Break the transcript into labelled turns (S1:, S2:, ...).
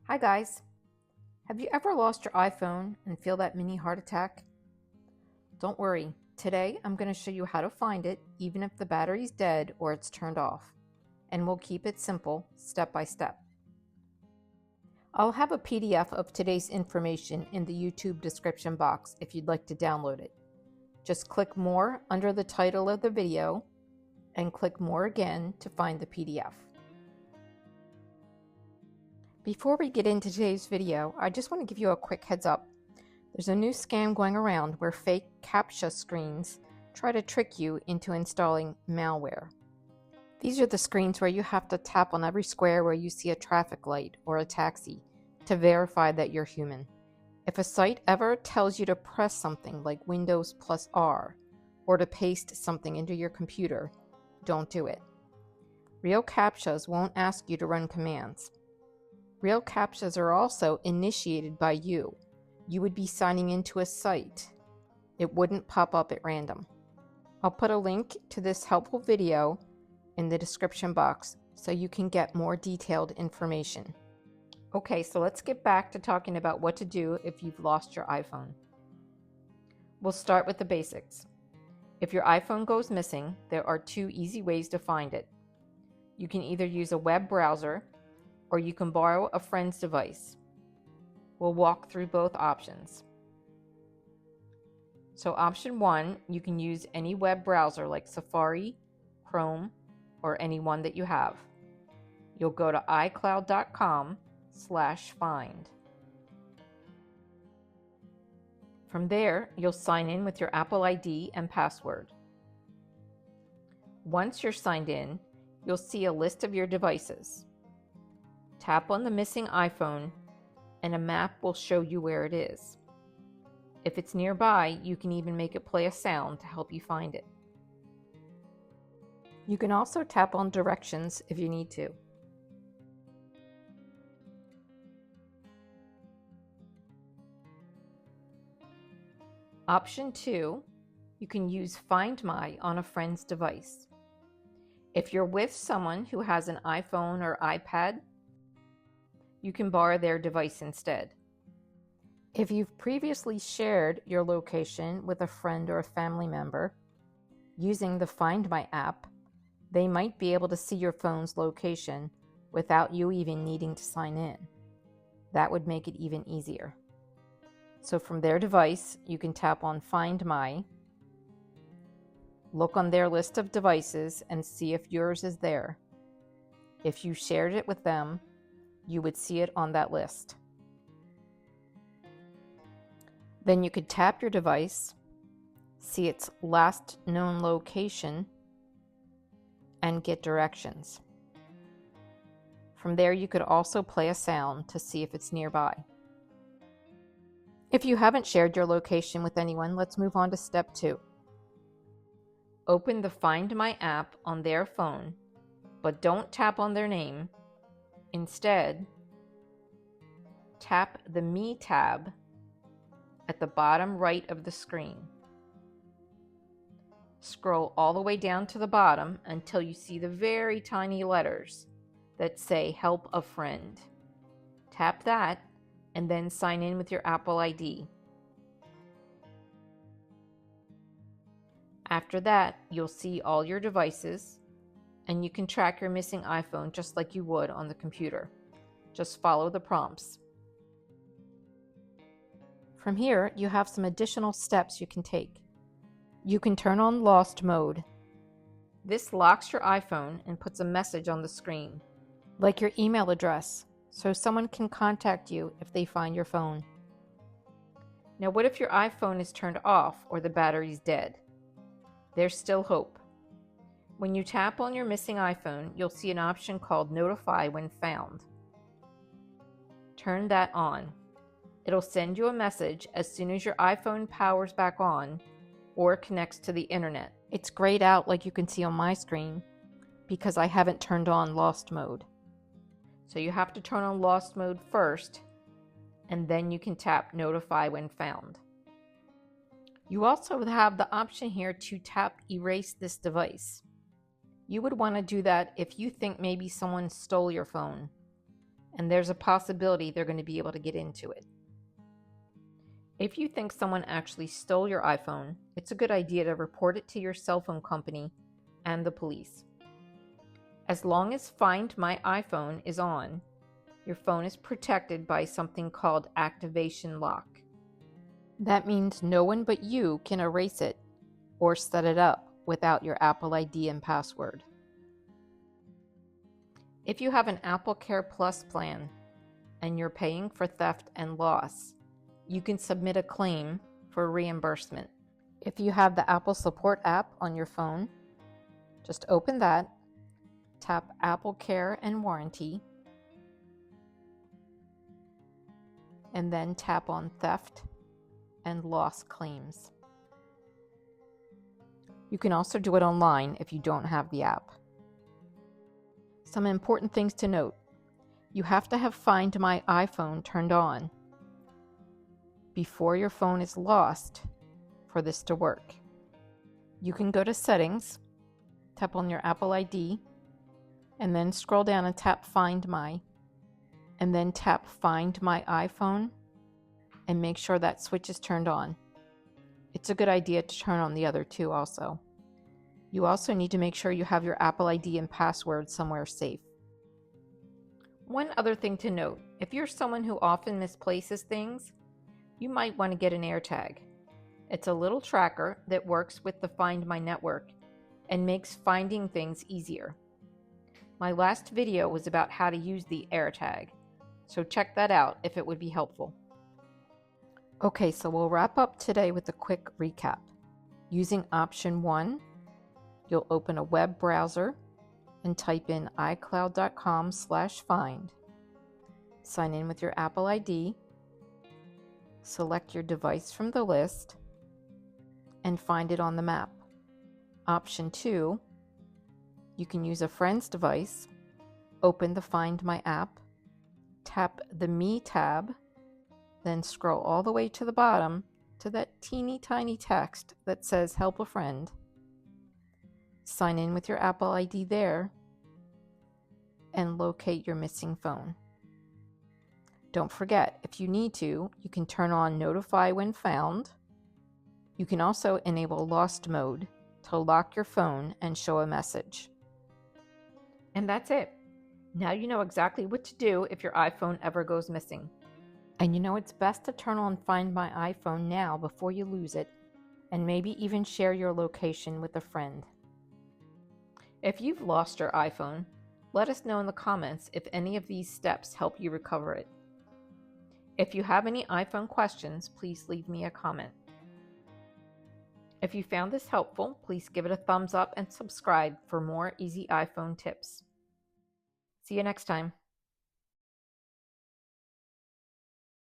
S1: Hi guys! Have you ever lost your iPhone and feel that mini heart attack? Don't worry, today I'm going to show you how to find it even if the battery's dead or it's turned off. And we'll keep it simple, step by step. I'll have a PDF of today's information in the YouTube description box if you'd like to download it. Just click More under the title of the video and click More again to find the PDF. Before we get into today's video, I just want to give you a quick heads up. There's a new scam going around where fake CAPTCHA screens try to trick you into installing malware. These are the screens where you have to tap on every square where you see a traffic light or a taxi to verify that you're human. If a site ever tells you to press something like Windows plus R or to paste something into your computer, don't do it. Real CAPTCHAs won't ask you to run commands. Real CAPTCHAs are also initiated by you. You would be signing into a site. It wouldn't pop up at random. I'll put a link to this helpful video in the description box so you can get more detailed information. Okay, so let's get back to talking about what to do if you've lost your iPhone. We'll start with the basics. If your iPhone goes missing, there are two easy ways to find it. You can either use a web browser or you can borrow a friend's device. We'll walk through both options. So option 1, you can use any web browser like Safari, Chrome, or any one that you have. You'll go to icloud.com/find. From there, you'll sign in with your Apple ID and password. Once you're signed in, you'll see a list of your devices. Tap on the missing iPhone and a map will show you where it is. If it's nearby, you can even make it play a sound to help you find it. You can also tap on directions if you need to. Option 2, you can use FindMy on a friend's device. If you're with someone who has an iPhone or iPad, you can borrow their device instead. If you've previously shared your location with a friend or a family member using the FindMy app, they might be able to see your phone's location without you even needing to sign in. That would make it even easier. So from their device, you can tap on Find My, look on their list of devices and see if yours is there. If you shared it with them, you would see it on that list. Then you could tap your device, see its last known location, and get directions. From there, you could also play a sound to see if it's nearby. If you haven't shared your location with anyone, let's move on to step 2. Open the Find My app on their phone, but don't tap on their name. Instead, tap the Me tab at the bottom right of the screen. Scroll all the way down to the bottom until you see the very tiny letters that say Help a Friend. Tap that and then sign in with your Apple ID. After that, you'll see all your devices and you can track your missing iPhone just like you would on the computer. Just follow the prompts. From here, you have some additional steps you can take. You can turn on Lost Mode. This locks your iPhone and puts a message on the screen, like your email address, so someone can contact you if they find your phone. Now, what if your iPhone is turned off or the battery's dead? There's still hope. When you tap on your missing iPhone, you'll see an option called Notify When Found. Turn that on. It'll send you a message as soon as your iPhone powers back on or connects to the internet. It's grayed out like you can see on my screen because I haven't turned on Lost Mode. So you have to turn on Lost Mode first, and then you can tap Notify When Found. You also have the option here to tap Erase this device. You would want to do that if you think maybe someone stole your phone and there's a possibility they're going to be able to get into it. If you think someone actually stole your iPhone, it's a good idea to report it to your cell phone company and the police. As long as Find My iPhone is on, your phone is protected by something called activation lock. That means no one but you can erase it or set it up without your Apple ID and password. If you have an Apple Care Plus plan and you're paying for theft and loss, you can submit a claim for reimbursement. If you have the Apple Support app on your phone, just open that, tap Apple Care and Warranty, and then tap on Theft and Loss Claims. You can also do it online if you don't have the app. Some important things to note. You have to have Find My iPhone turned on before your phone is lost for this to work. You can go to Settings, tap on your Apple ID, and then scroll down and tap Find My, and then tap Find My iPhone, and make sure that switch is turned on. It's a good idea to turn on the other two also. You also need to make sure you have your Apple ID and password somewhere safe. One other thing to note, if you're someone who often misplaces things, you might want to get an AirTag. It's a little tracker that works with the Find My network and makes finding things easier. My last video was about how to use the AirTag, so check that out if it would be helpful. Okay, so we'll wrap up today with a quick recap. Using option 1, you'll open a web browser and type in icloud.com/find. Sign in with your Apple ID, select your device from the list, and find it on the map. Option 2, you can use a friend's device, open the Find My app, tap the Me tab, then scroll all the way to the bottom to that teeny tiny text that says Help a Friend. Sign in with your Apple ID there and locate your missing phone. Don't forget, if you need to, you can turn on Notify When Found. You can also enable Lost Mode to lock your phone and show a message. And that's it. Now you know exactly what to do if your iPhone ever goes missing. And you know it's best to turn on Find My iPhone now before you lose it, and maybe even share your location with a friend. If you've lost your iPhone, let us know in the comments if any of these steps help you recover it. If you have any iPhone questions, please leave me a comment. If you found this helpful, please give it a thumbs up and subscribe for more easy iPhone tips. See you next time.